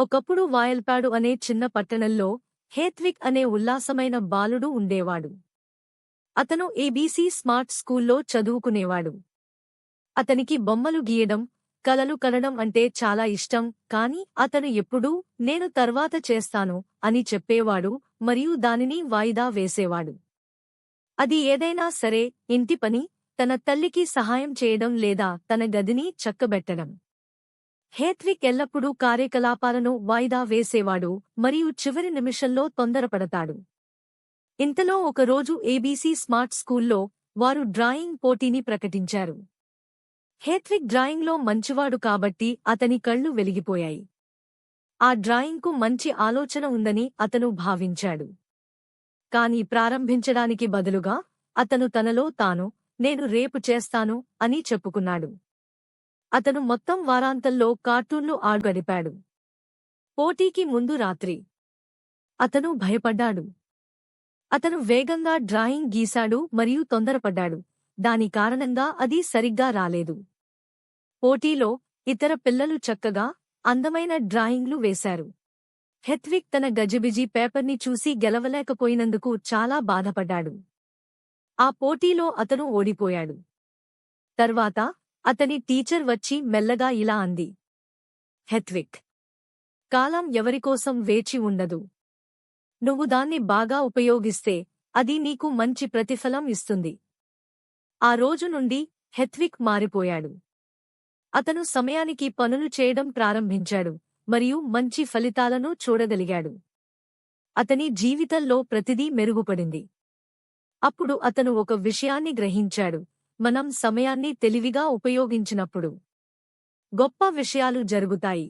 ఒకప్పుడు వాయల్పాడు అనే చిన్న పట్టణంలో హేత్విక్ అనే ఉల్లాసమైన బాలుడు ఉండేవాడు. అతను ఏబీసీ స్మార్ట్ స్కూల్లో చదువుకునేవాడు. అతనికి బొమ్మలు గీయడం, కలలు కనడం అంటే చాలా ఇష్టం. కాని అతను ఎప్పుడూ నేను తర్వాత చేస్తాను అని చెప్పేవాడు మరియు దానిని వాయిదా వేసేవాడు. అది ఏదైనా సరే, ఇంటి పని, తన తల్లికి సహాయం చేయడం లేదా తన గదిని చక్కబెట్టడం. హేత్విక్ ఎల్లప్పుడూ కార్యకలాపాలను వాయిదా వేసేవాడు మరియు చివరి నిమిషంలో తొందరపడతాడు. ఇంతలో ఒకరోజు ఏబీసీ స్మార్ట్ స్కూల్లో వారు డ్రాయింగ్ పోటీని ప్రకటించారు. హేత్విక్ డ్రాయింగ్లో మంచివాడు కాబట్టి అతని కళ్ళు వెలిగిపోయాయి. ఆ డ్రాయింగ్కు మంచి ఆలోచన ఉందని అతను భావించాడు. కాని ప్రారంభించడానికి బదులుగా అతను తనలో తాను, నేను రేపు చేస్తాను అని చెప్పుకున్నాడు. అతను మొత్తం వారాంతంలో కార్టూన్లు గడిపాడు. పోటీకి ముందు రాత్రి అతను భయపడ్డాడు. అతను వేగంగా డ్రాయింగ్ గీశాడు మరియు తొందరపడ్డాడు. దాని కారణంగా అది సరిగ్గా రాలేదు. పోటీలో ఇతర పిల్లలు చక్కగా, అందమైన డ్రాయింగ్లు వేశారు. హేత్విక్ తన గజిబిజి పేపర్ని చూసి గెలవలేకపోయినందుకు చాలా బాధపడ్డాడు. ఆ పోటీలో అతను ఓడిపోయాడు. తర్వాత అతని టీచర్ వచ్చి మెల్లగా ఇలా అంది, హేత్విక్, కాలం ఎవరికోసం వేచి ఉండదు. నువ్వు దాన్ని బాగా ఉపయోగిస్తే అది నీకు మంచి ప్రతిఫలం ఇస్తుంది. ఆ రోజు నుండి హేత్విక్ మారిపోయాడు. అతను సమయానికి పనులు చేయడం ప్రారంభించాడు మరియు మంచి ఫలితాలను చూడగలిగాడు. అతని జీవితంలో ప్రతిదీ మెరుగుపడింది. అప్పుడు అతను ఒక విషయాన్ని గ్రహించాడు: మనం సమయాన్ని తెలివిగా ఉపయోగించినప్పుడు గొప్ప విషయాలు జరుగుతాయి.